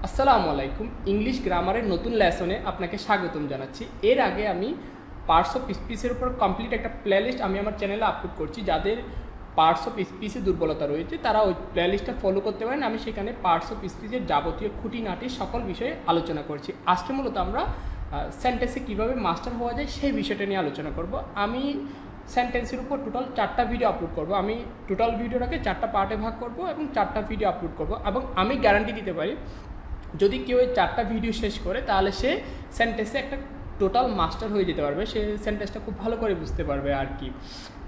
আসসালামু আলাইকুম। ইংলিশ গ্রামারের নতুন লেসনে আপনাকে স্বাগতম জানাচ্ছি। এর আগে আমি পার্টস অফ স্পিচের উপর কমপ্লিট একটা প্লেলিস্ট আমি আমার চ্যানেলে আপলোড করছি। যাদের পার্টস অফ স্পিচে দুর্বলতা রয়েছে তারা ওই প্লেলিস্টটা ফলো করতে পারেন। আমি সেখানে পার্টস অফ স্পিচের যাবতীয় খুঁটিনাটি সকল বিষয়ে আলোচনা করছি। আজকে মূলত আমরা সেন্টেন্সে কীভাবে মাস্টার হওয়া যায় সেই বিষয়টা নিয়ে আলোচনা করব। আমি সেন্টেন্সের উপর টোটাল 4টা ভিডিও আপলোড করব। আমি টোটাল ভিডিওটাকে 4টা পার্টে ভাগ করব এবং 4টা ভিডিও আপলোড করব এবং আমি গ্যারান্টি দিতে পারি যদি কেউ এই 4টা ভিডিও শেষ করে তাহলে সে সেন্টেন্সে একটা টোটাল মাস্টার হয়ে যেতে পারবে, সে সেন্টেন্সটা খুব ভালো করে বুঝতে পারবে আর কি।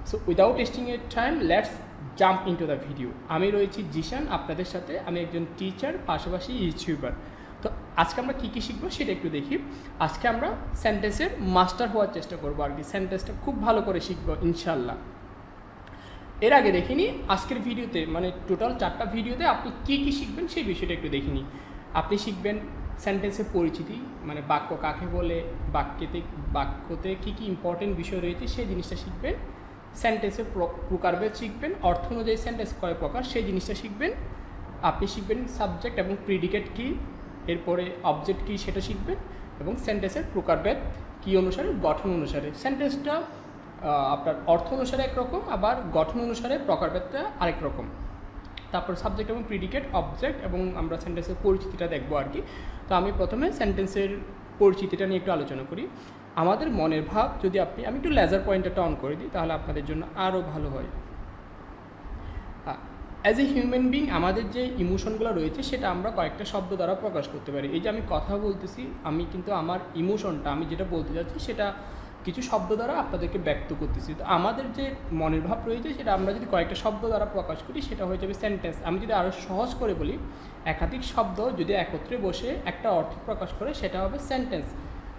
সো উইদাউট টেস্টিং এর time let's jump into the video. আমি রয়েছি জিসান আপনাদের সাথে। আমি একজন টিচার, পাশাপাশি ইউটিউবার। তো আজকে আমরা কী কী শিখবো সেটা একটু দেখি। আজকে আমরা সেন্টেন্সের মাস্টার হওয়ার চেষ্টা করবো আর কি। সেন্টেন্সটা খুব ভালো করে শিখবো ইনশাল্লাহ। এর আগে দেখিনি আজকের ভিডিওতে, মানে টোটাল 4টা ভিডিওতে আপনি কী কী শিখবেন সেই বিষয়টা একটু দেখিনি। আপনি শিখবেন সেন্টেন্সের পরিচিতি, মানে বাক্য কাকে বলে, বাক্যতে কী কী ইম্পর্টেন্ট বিষয় রয়েছে সেই জিনিসটা শিখবেন। সেন্টেন্সের প্রকারভেদ শিখবেন, অর্থ অনুযায়ী সেন্টেন্স কয় প্রকার সেই জিনিসটা শিখবেন। আপনি শিখবেন সাবজেক্ট এবং প্রিডিকেট কী, এরপরে অবজেক্ট কী সেটা শিখবেন, এবং সেন্টেন্সের প্রকারভেদ কী অনুসারে, গঠন অনুসারে। সেন্টেন্সটা আপনার অর্থ অনুসারে একরকম, আবার গঠন অনুসারে প্রকারভেদটা আরেক রকম। তারপর সাবজেক্ট এবং প্রিডিকেট, অবজেক্ট, এবং আমরা সেন্টেন্সের পরিচিতিটা দেখবো আর কি। তো আমি প্রথমে সেন্টেন্সের পরিচিতিটা নিয়ে একটু আলোচনা করি। আমাদের মনের ভাব যদি আমি একটু লেজার পয়েন্টারটা অন করে দিই তাহলে আপনাদের জন্য আরও ভালো হয়। অ্যাজ এ হিউম্যান বিং আমাদের যে ইমোশনগুলো রয়েছে সেটা আমরা কয়েকটা শব্দ দ্বারা প্রকাশ করতে পারি। এই যে আমি কথা বলতেছি, আমি কিন্তু আমার ইমোশনটা, আমি যেটা বলতে যাচ্ছি সেটা কিছু শব্দ দ্বারা আপনাদেরকে ব্যক্ত করতেছি। তো আমাদের যে মনের ভাব রয়েছে সেটা আমরা যদি কয়েকটা শব্দ দ্বারা প্রকাশ করি সেটা হয়ে যাবে সেন্টেন্স। আমি যদি আরও সহজ করে বলি, একাধিক শব্দ যদি একত্রে বসে একটা অর্থ প্রকাশ করে সেটা হবে সেন্টেন্স।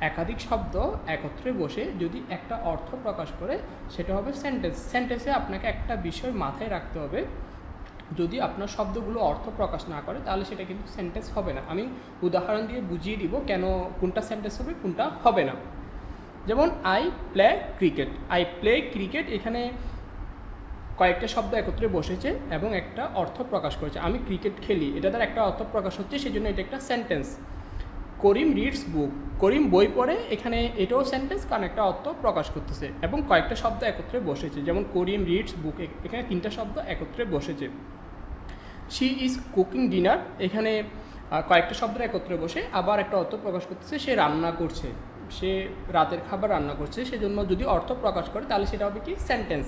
একাধিক শব্দ একত্রে বসে যদি একটা অর্থ প্রকাশ করে সেটা হবে সেন্টেন্স। সেন্টেন্সে আপনাকে একটা বিষয় মাথায় রাখতে হবে, যদি আপনার শব্দগুলো অর্থ প্রকাশ না করে তাহলে সেটা কিন্তু সেন্টেন্স হবে না। আমি উদাহরণ দিয়ে বুঝিয়ে দিব কেন কোনটা সেন্টেন্স হবে কোনটা হবে না। যেমন I play cricket. I play cricket, এখানে কয়েকটা শব্দ একত্রে বসেছে এবং একটা অর্থ প্রকাশ করেছে। আমি ক্রিকেট খেলি, এটা দ্বারা একটা অর্থ প্রকাশ হচ্ছে, সেই জন্য এটা একটা সেন্টেন্স। করিম রিডস বুক, করিম বই পড়ে, এখানে এটাও সেন্টেন্স কারণ একটা অর্থ প্রকাশ করতেছে এবং কয়েকটা শব্দ একত্রে বসেছে। যেমন করিম রিডস বুক, এখানে 3টা শব্দ একত্রে বসেছে। শি ইজ কুকিং ডিনার, এখানে কয়েকটা শব্দ একত্রে বসে আবার একটা অর্থ প্রকাশ করতেছে, সে রান্না করছে, সে রাতের খাবার রান্না করছে, সেজন্য যদি অর্থ প্রকাশ করে তাহলে সেটা হবে কি sentence.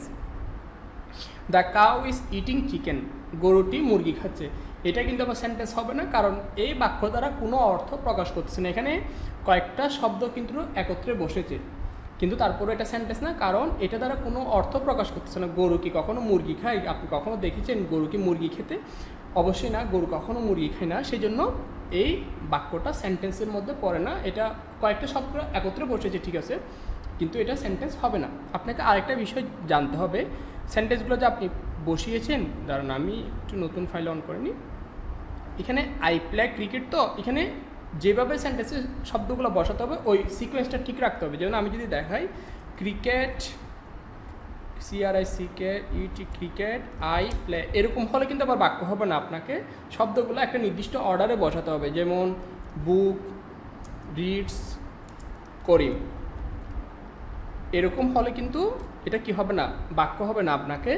The cow is eating chicken, গরুটি মুরগি খাচ্ছে, এটা কিন্তু আবার সেন্টেন্স হবে না কারণ এই বাক্য দ্বারা কোনো অর্থ প্রকাশ করতেছে না। এখানে কয়েকটা শব্দ কিন্তু একত্রে বসেছে কিন্তু তারপরে এটা সেন্টেন্স না কারণ এটা দ্বারা কোনো অর্থ প্রকাশ করতেছে না। গরু কি কখনো মুরগি খায়? আপনি কখনো দেখেছেন গরু কি মুরগি খেতে? অবশ্যই না, গরু কখনো মুরগি খায় না। সেই জন্য এই বাক্যটা সেন্টেন্সের মধ্যে পড়ে না। এটা কয়েকটা শব্দ একত্রে বসেছে ঠিক আছে, কিন্তু এটা সেন্টেন্স হবে না। আপনাকে আরেকটা বিষয় জানতে হবে, সেন্টেন্সগুলো যে আপনি বসিয়েছেন, দাঁড়ান আমি একটু নতুন ফাইল অন করে নিই। এখানে আই প্লে ক্রিকেট, তো এখানে যেভাবে সেন্টেন্সের শব্দগুলো বসাতে হবে ওই সিকোয়েন্সটা ঠিক রাখতে হবে। যেমন আমি যদি দেখাই cricket, CRICKET, cricket, I play, এরকম হলে কিন্তু আবার বাক্য হবে না। আপনাকে শব্দগুলো একটা নির্দিষ্ট অর্ডারে বসাতে হবে। যেমন বুক, রিডস, করিম, এরকম হলে কিন্তু এটা কি হবে না, বাক্য হবে না। আপনাকে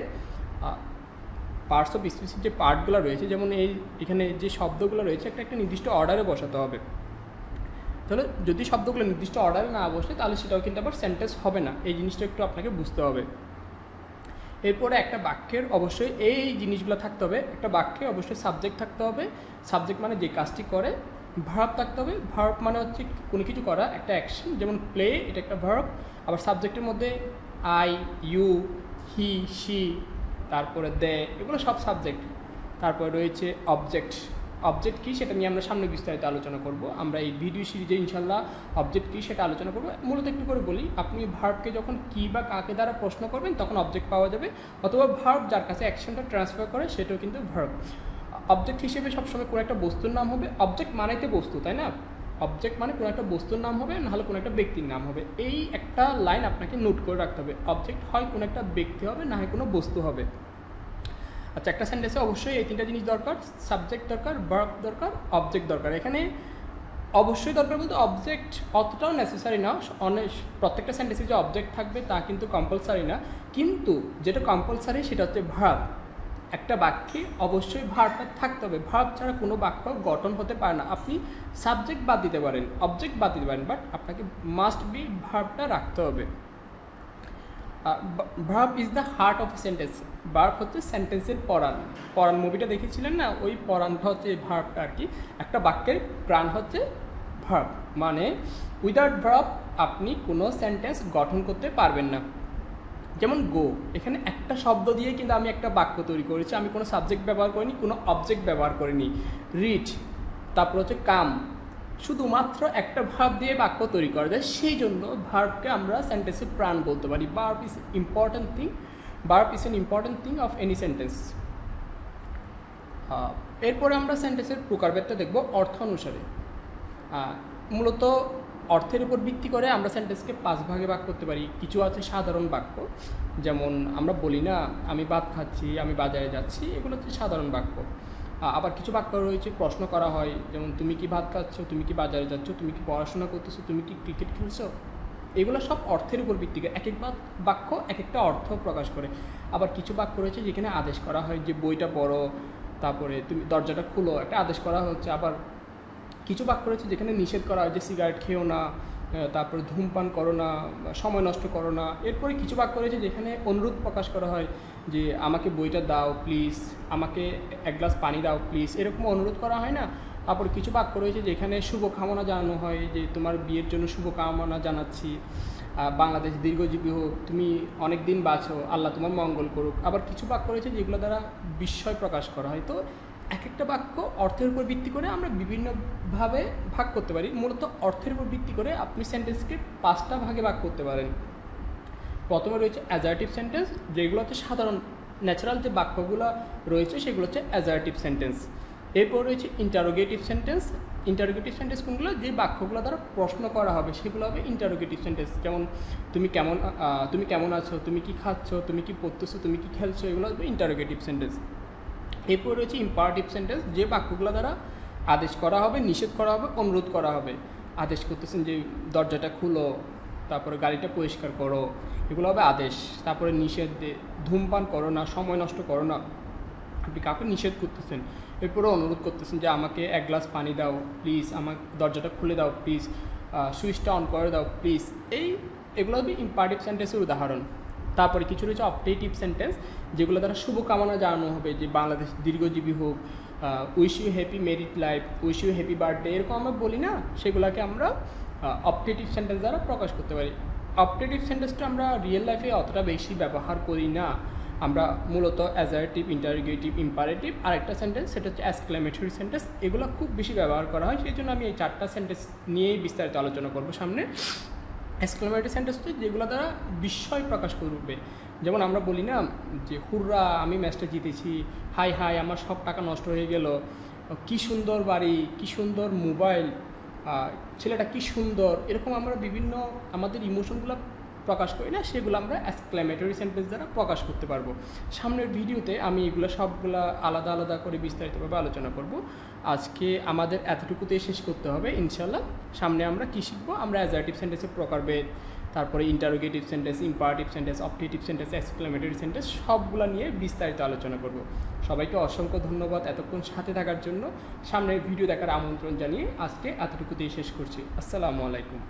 পার্টস অফ স্পিচের যে পার্টগুলো রয়েছে, যেমন এখানে যে শব্দগুলো রয়েছে একটা নির্দিষ্ট অর্ডারে বসাতে হবে। তাহলে যদি শব্দগুলো নির্দিষ্ট অর্ডারে না বসে তাহলে সেটাও কিন্তু আবার সেন্টেন্স হবে না। এই জিনিসটা একটু আপনাকে বুঝতে হবে। এরপরে একটা বাক্যের অবশ্যই এই জিনিসগুলো থাকতে হবে। একটা বাক্যে অবশ্যই সাবজেক্ট থাকতে হবে, সাবজেক্ট মানে যে কাজটি করে। ভার্ব থাকতে হবে, ভার্ব মানে হচ্ছে কোনো কিছু করা, একটা অ্যাকশন। যেমন প্লে, এটা একটা ভার্ব। আবার সাবজেক্টের মধ্যে আই, ইউ, হি, শি, তারপরে দে, এগুলো সব সাবজেক্ট। তারপরে রয়েছে অবজেক্ট। অবজেক্ট কী সেটা নিয়ে আমরা সামনে বিস্তারিত আলোচনা করব। আমরা এই ভিডিও সিরিজে ইনশাল্লাহ অবজেক্ট কী সেটা আলোচনা করব। মূলত একটু করে বলি, আপনি ভার্বকে যখন কী বা কাকে দ্বারা প্রশ্ন করবেন তখন অবজেক্ট পাওয়া যাবে, অথবা ভার্ব যার কাছে অ্যাকশনটা ট্রান্সফার করে সেটাও কিন্তু ভার্ব। অবজেক্ট হিসেবে সবসময় কোনো একটা বস্তুর নাম হবে। অবজেক্ট মানেই তো বস্তু, তাই না? অবজেক্ট মানে কোনো একটা বস্তুর নাম হবে, নাহলে কোনো একটা ব্যক্তির নাম হবে। এই একটা লাইন আপনাকে নোট করে রাখতে হবে। অবজেক্ট হয় কোনো একটা ব্যক্তি হবে, না হয় কোনো বস্তু হবে। আচ্ছা, একটা সেন্টেন্সে অবশ্যই এই তিনটা জিনিস দরকার, সাবজেক্ট দরকার, ভার্ব দরকার, অবজেক্ট দরকার। এখানে অবশ্যই দরকার বলতে অবজেক্ট অতটাও নেসেসারি না, অনেক প্রত্যেকটা সেন্টেন্সে যে অবজেক্ট থাকবে তা কিন্তু কম্পালসারি না, কিন্তু যেটা কম্পালসারি সেটা হচ্ছে ভার্ব। একটা বাক্যে অবশ্যই ভার্বটা থাকতে হবে, ভার্ব ছাড়া কোনো বাক্য গঠন হতে পারে না। আপনি সাবজেক্ট বাদ দিতে পারেন, অবজেক্ট বাদ দিতে পারেন, বাট আপনাকে মাস্ট বি ভার্বটা রাখতে হবে। Verb is the heart of sentence. Verb হচ্ছে সেন্টেন্সের পরাণ। পরাণ মুভিটা দেখেছিলেন না, ওই পরাণটা হচ্ছে এই ভার্বটা আর কি। একটা বাক্যের প্রাণ হচ্ছে ভার্ব, মানে উইদাউট ভার্ব আপনি কোনো সেন্টেন্স গঠন করতে পারবেন না। যেমন গো, এখানে একটা শব্দ দিয়ে কিন্তু আমি একটা বাক্য তৈরি করেছি, আমি কোনো সাবজেক্ট ব্যবহার করিনি, কোনো অবজেক্ট ব্যবহার করিনি। রিড, তারপর হচ্ছে কাম, শুধুমাত্র একটা ভার্ব দিয়ে বাক্য তৈরি করা যায়, সেই জন্য ভার্বকে আমরা সেন্টেন্সের প্রাণ বলতে পারি। Verb is important thing, verb is an important thing of any sentence. এরপরে আমরা সেন্টেন্সের প্রকারভেদটা দেখব অর্থ অনুসারে। মূলত অর্থের উপর ভিত্তি করে আমরা সেন্টেন্সকে 5 ভাগে ভাগ করতে পারি। কিছু আছে সাধারণ বাক্য, যেমন আমরা বলি না আমি ভাত খাচ্ছি, আমি বাজারে যাচ্ছি, এগুলো হচ্ছে সাধারণ বাক্য। আবার কিছু বাক্য রয়েছে প্রশ্ন করা হয়, যেমন তুমি কি ভাত খাচ্ছ, তুমি কি বাজারে যাচ্ছ, তুমি কি পড়াশোনা করতেছো, তুমি কি ক্রিকেট খেলছো। এগুলো সব অর্থের উপর ভিত্তি করে এক এক বাক্য এক একটা অর্থ প্রকাশ করে। আবার কিছু বাক্য রয়েছে যেখানে আদেশ করা হয় যে বইটা পড়ো, তারপরে তুমি দরজাটা খুলো, একটা আদেশ করা হচ্ছে। আবার কিছু বাক্য রয়েছে যেখানে নিষেধ করা হয় যে সিগারেট খেও না, তারপরে ধূমপান করো না, সময় নষ্ট করো না। এরপরে কিছু বাক্য রয়েছে যেখানে অনুরোধ প্রকাশ করা হয় যে আমাকে বইটা দাও প্লিজ, আমাকে এক গ্লাস পানি দাও প্লিজ, এরকম অনুরোধ করা হয় না। তারপর কিছু বাক্য রয়েছে যেখানে শুভকামনা জানানো হয় যে তোমার বিয়ের জন্য শুভকামনা জানাচ্ছি, বাংলাদেশ দীর্ঘজীবী হোক, তুমি অনেক দিন বাঁচো, আল্লাহ তোমার মঙ্গল করুক। আবার কিছু বাক্য রয়েছে যেগুলো দ্বারা বিস্ময় প্রকাশ করা হয়। তো এক একটা বাক্য অর্থের উপর ভিত্তি করে আমরা বিভিন্নভাবে ভাগ করতে পারি। মূলত অর্থের উপর ভিত্তি করে আপনি সেন্টেন্সকে 5টা ভাগে ভাগ করতে পারেন। প্রথমে রয়েছে অ্যাজার্টিভ সেন্টেন্স, যেগুলো হচ্ছে সাধারণ ন্যাচারাল যে বাক্যগুলো রয়েছে সেগুলো হচ্ছে অ্যাজার্টিভ সেন্টেন্স। এরপর রয়েছে ইন্টারোগেটিভ সেন্টেন্স। ইন্টারোগেটিভ সেন্টেন্স কোনগুলো, যে বাক্যগুলো দ্বারা প্রশ্ন করা হবে সেগুলো হবে ইন্টারোগেটিভ সেন্টেন্স। যেমন তুমি কেমন আছো, তুমি কি খাচ্ছ, তুমি কি পড়তেছো, তুমি কি খেলছো, এগুলো হবে ইন্টারোগেটিভ সেন্টেন্স। এরপর রয়েছে ইম্পারেটিভ সেন্টেন্স, যে বাক্যগুলো দ্বারা আদেশ করা হবে, নিষেধ করা হবে, অনুরোধ করা হবে। আদেশ করতেছেন যে দরজাটা খুলো, তারপরে গাড়িটা পরিষ্কার করো, এগুলো হবে আদেশ। তারপরে নিষেধ, ধূমপান করো না, সময় নষ্ট করো না, আপনি কাউকে নিষেধ করতেছেন। এরপরে অনুরোধ করতেছেন যে আমাকে এক গ্লাস পানি দাও প্লিজ, আমার দরজাটা খুলে দাও প্লিজ, সুইচটা অন করে দাও প্লিজ। এগুলো হবে ইম্পারেটিভ সেন্টেন্সের উদাহরণ। তারপরে কিছু রয়েছে অবজেক্টিভ সেন্টেন্স, যেগুলো দ্বারা শুভকামনা জানানো হবে যে বাংলাদেশ দীর্ঘজীবী হোক, wish you happy married life, wish you happy birthday, এরকম আমরা বলি না, সেগুলোকে আমরা অবজেক্টিভ সেন্টেন্স দ্বারা প্রকাশ করতে পারি। অবজেক্টিভ সেন্টেন্সটা আমরা রিয়েল লাইফে অতটা বেশি ব্যবহার করি না, আমরা মূলত অ্যাজার্টিভ, ইন্টারোগেটিভ, ইম্পারেটিভ, আর একটা সেন্টেন্স সেটা হচ্ছে এক্সক্লেমেটরি সেন্টেন্স, এগুলো খুব বেশি ব্যবহার করা হয়। সেই জন্য আমি এই 4টা সেন্টেন্স নিয়েই বিস্তারিত আলোচনা করবো সামনে। এক্সক্লেমেটরি সেন্টেন্স হচ্ছে যেগুলো দ্বারা বিস্ময় প্রকাশ করবে। যেমন আমরা বলি না যে হুররা আমি ম্যাচটা জিতেছি, হাই হাই আমার সব টাকা নষ্ট হয়ে গেল, কি সুন্দর বাড়ি, কি সুন্দর মোবাইল, ছেলেটা কি সুন্দর, এরকম আমরা বিভিন্ন আমাদের ইমোশনগুলো প্রকাশ করি না, সেগুলো আমরা এক্সক্লেমেটরি সেন্টেন্স দ্বারা প্রকাশ করতে পারবো। সামনের ভিডিওতে আমি এগুলো সবগুলো আলাদা আলাদা করে বিস্তারিতভাবে আলোচনা করব। আজকে আমাদের এতটুকুতেই শেষ করতে হবে ইনশাল্লাহ। সামনে আমরা কী শিখবো, আমরা অ্যাজার্টিভ সেন্টেন্সের প্রকারভেদ, তারপরে interrogative sentence, imperative sentence, objective sentence, exclamatory sentence, সবগুলো নিয়ে বিস্তারিত আলোচনা করব। সবাইকে অসংখ্য ধন্যবাদ এতক্ষণ সাথে থাকার জন্য। সামনের ভিডিও দেখার আমন্ত্রণ জানিয়ে আজকে এতটুকুতেই শেষ করছি। আসসালামু আলাইকুম।